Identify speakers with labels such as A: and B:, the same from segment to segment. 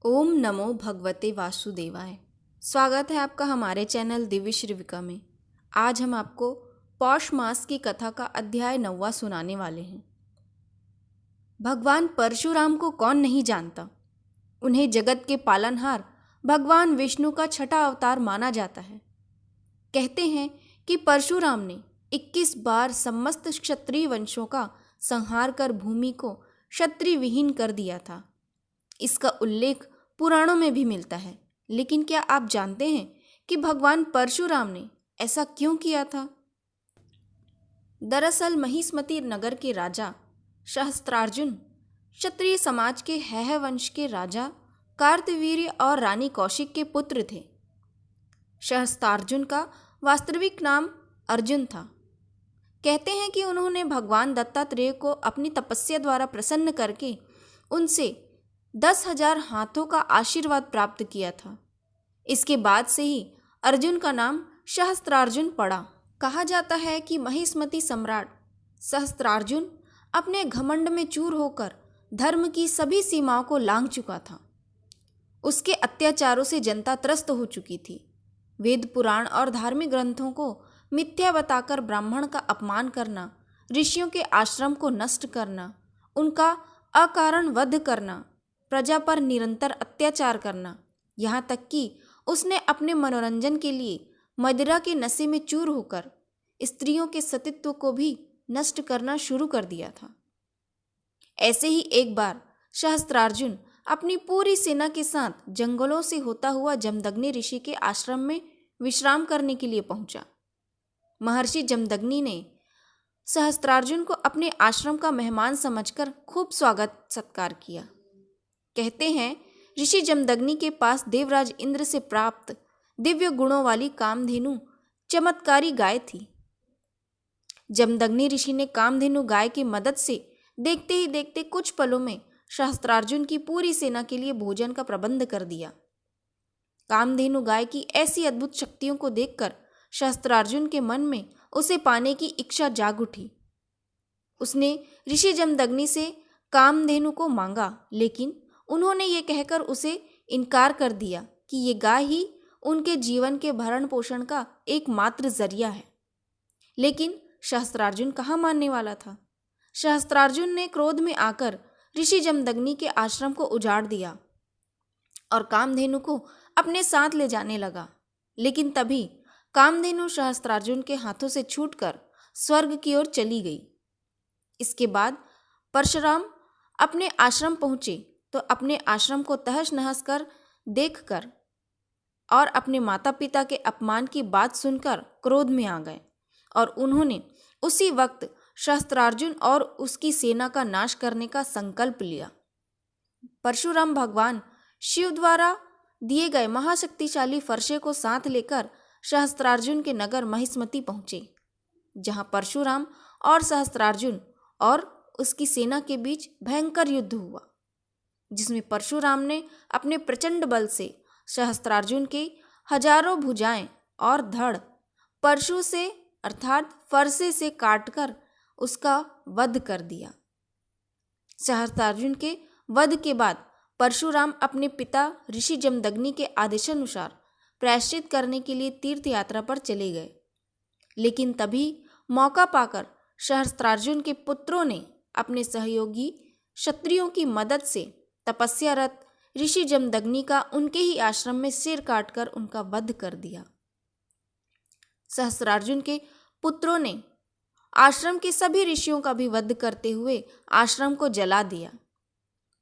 A: ओम नमो भगवते वासुदेवाय। स्वागत है आपका हमारे चैनल दिव्य श्रीविका में। आज हम आपको पौष मास की कथा का अध्याय 9वां सुनाने वाले हैं। भगवान परशुराम को कौन नहीं जानता। उन्हें जगत के पालनहार भगवान विष्णु का छठा अवतार माना जाता है। कहते हैं कि परशुराम ने 21 बार समस्त क्षत्रिय वंशों का संहार कर भूमि को क्षत्रिय विहीन कर दिया था। इसका उल्लेख पुराणों में भी मिलता है। लेकिन क्या आप जानते हैं कि भगवान परशुराम ने ऐसा क्यों किया था? दरअसल महिष्मति नगर के राजा सहस्त्रार्जुन क्षत्रिय समाज के हैह वंश के राजा कार्तवीर्य और रानी कौशिक के पुत्र थे। सहस्त्रार्जुन का वास्तविक नाम अर्जुन था। कहते हैं कि उन्होंने भगवान दत्तात्रेय को अपनी तपस्या द्वारा प्रसन्न करके उनसे 10,000 हाथों का आशीर्वाद प्राप्त किया था। इसके बाद से ही अर्जुन का नाम सहस्त्रार्जुन पड़ा। कहा जाता है कि महिष्मति सम्राट सहस्त्रार्जुन अपने घमंड में चूर होकर धर्म की सभी सीमाओं को लांघ चुका था। उसके अत्याचारों से जनता त्रस्त हो चुकी थी। वेद पुराण और धार्मिक ग्रंथों को मिथ्या बताकर ब्राह्मण का अपमान करना, ऋषियों के आश्रम को नष्ट करना, उनका अकारण वध करना, प्रजा पर निरंतर अत्याचार करना, यहाँ तक कि उसने अपने मनोरंजन के लिए मदिरा के नशे में चूर होकर स्त्रियों के सतीत्व को भी नष्ट करना शुरू कर दिया था। ऐसे ही एक बार सहस्त्रार्जुन अपनी पूरी सेना के साथ जंगलों से होता हुआ जमदग्नि ऋषि के आश्रम में विश्राम करने के लिए पहुंचा। महर्षि जमदग्नि ने सहस्त्रार्जुन को अपने आश्रम का मेहमान समझकर खूब स्वागत सत्कार किया। कहते हैं ऋषि जमदग्नि के पास देवराज इंद्र से प्राप्त दिव्य गुणों वाली कामधेनु चमत्कारी गाय थी। जमदग्नि ऋषि ने कामधेनु गाय की मदद से देखते ही देखते कुछ पलों में सहस्त्रार्जुन की पूरी सेना के लिए भोजन का प्रबंध कर दिया। कामधेनु गाय की ऐसी अद्भुत शक्तियों को देखकर सहस्त्रार्जुन के मन में उसे पाने की इच्छा जाग उठी। उसने ऋषि जमदग्नि से कामधेनु को मांगा, लेकिन उन्होंने ये कहकर उसे इनकार कर दिया कि ये गाय ही उनके जीवन के भरण पोषण का एकमात्र जरिया है। लेकिन सहस्त्रार्जुन कहाँ मानने वाला था। सहस्त्रार्जुन ने क्रोध में आकर ऋषि जमदग्नि के आश्रम को उजाड़ दिया और कामधेनु को अपने साथ ले जाने लगा। लेकिन तभी कामधेनु सहस्त्रार्जुन के हाथों से छूटकर स्वर्ग की ओर चली गई। इसके बाद परशुराम अपने आश्रम पहुंचे तो अपने आश्रम को तहस नहस कर देखकर और अपने माता पिता के अपमान की बात सुनकर क्रोध में आ गए और उन्होंने उसी वक्त सहस्त्रार्जुन और उसकी सेना का नाश करने का संकल्प लिया। परशुराम भगवान शिव द्वारा दिए गए महाशक्तिशाली फरसे को साथ लेकर सहस्त्रार्जुन के नगर महिष्मति पहुंचे, जहां परशुराम और सहस्त्रार्जुन और उसकी सेना के बीच भयंकर युद्ध हुआ, जिसमें परशुराम ने अपने प्रचंड बल से सहस्त्रार्जुन के हजारों भुजाएं और धड़ परशु से अर्थात फरसे से काटकर उसका वध कर दिया। सहस्त्रार्जुन के वध के बाद परशुराम अपने पिता ऋषि जमदग्नि के आदेशानुसार प्रायश्चित करने के लिए तीर्थ यात्रा पर चले गए। लेकिन तभी मौका पाकर सहस्त्रार्जुन के पुत्रों ने अपने सहयोगी क्षत्रियों की मदद से तपस्यारत ऋषि जमदग्नि का उनके ही आश्रम में सिर काटकर उनका वध कर दिया। सहस्त्रार्जुन के पुत्रों ने आश्रम के सभी ऋषियों का भी वध करते हुए आश्रम को जला दिया।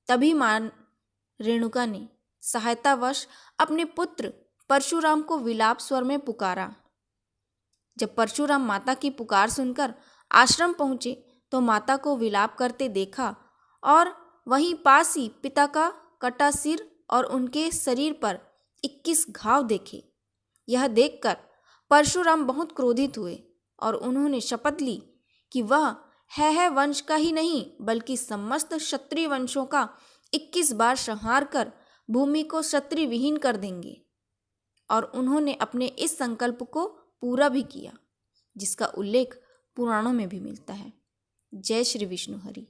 A: तभी मां रेणुका ने सहायतावश अपने पुत्र परशुराम को विलाप स्वर में पुकारा। जब परशुराम माता की पुकार सुनकर आश्रम पहुंचे तो माता को विलाप करते देखा और वहीं पास ही पिता का कटा सिर और उनके शरीर पर 21 घाव देखे। यह देखकर परशुराम बहुत क्रोधित हुए और उन्होंने शपथ ली कि वह हैह वंश का ही नहीं बल्कि समस्त क्षत्रिय वंशों का 21 बार संहार कर भूमि को क्षत्रिय विहीन कर देंगे। और उन्होंने अपने इस संकल्प को पूरा भी किया, जिसका उल्लेख पुराणों में भी मिलता है। जय श्री विष्णु हरि।